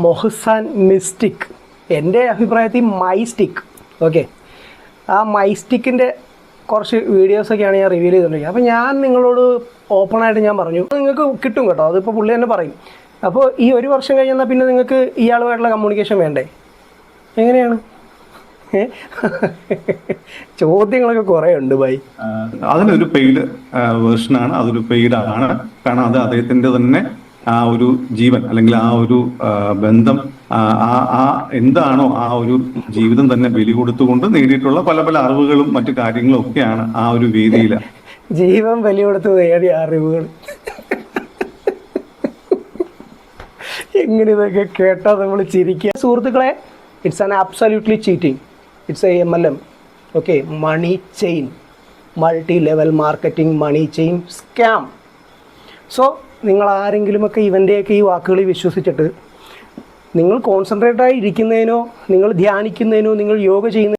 മൊഹ്സാൻ mystic, എൻ്റെ അഭിപ്രായത്തിൽ മൈസ്റ്റിക്. Okay, ആ മൈസ്റ്റിക്കിൻ്റെ കുറച്ച് വീഡിയോസൊക്കെയാണ് ഞാൻ റിവീൽ ചെയ്തിട്ടുണ്ടെങ്കിൽ, അപ്പോൾ ഞാൻ നിങ്ങളോട് ഓപ്പണായിട്ട് ഞാൻ പറഞ്ഞു നിങ്ങൾക്ക് കിട്ടും കേട്ടോ, അതിപ്പോൾ പുള്ളി തന്നെ പറയും. അപ്പോൾ ഈ 1 വർഷം കഴിഞ്ഞാൽ പിന്നെ നിങ്ങൾക്ക് ഇയാളുമായിട്ടുള്ള കമ്മ്യൂണിക്കേഷൻ വേണ്ടേ? എങ്ങനെയാണ്? ചോദ്യങ്ങളൊക്കെ കുറേ ഉണ്ട് ബൈ. അതിനൊരു പെയ്ഡ് വേർഷനാണ്, അതൊരു പെയ്ഡാണ്. കാരണം അത് അദ്ദേഹത്തിന്റെ തന്നെ ആ ഒരു ജീവൻ അല്ലെങ്കിൽ ആ ഒരു ബന്ധം, ആ എന്താണോ ആ ഒരു ജീവിതം തന്നെ ബലി കൊടുത്തുകൊണ്ട് നേടിയിട്ടുള്ള പല പല അറിവുകളും മറ്റു കാര്യങ്ങളും ഒക്കെയാണ് ആ ഒരു വേദിയിൽ. ജീവൻ ബലി കൊടുത്ത് നേടിയ അറിവുകൾ എങ്ങനെ ഇതൊക്കെ കേട്ടാൽ നമ്മൾ ചിരിക്കുക. സുഹൃത്തുക്കളെ, it's an absolutely cheating. It's a MLM. Okay, money chain, multi level marketing money chain scam. So നിങ്ങൾ ആരെങ്കിലുമൊക്കെ ഇവൻ്റെയൊക്കെ ഈ വാക്കുകൾ വിശ്വസിച്ചിട്ട് നിങ്ങൾ കോൺസെൻട്രേറ്റായി ഇരിക്കുന്നതിനോ, നിങ്ങൾ ധ്യാനിക്കുന്നതിനോ, നിങ്ങൾ യോഗ ചെയ്യുന്ന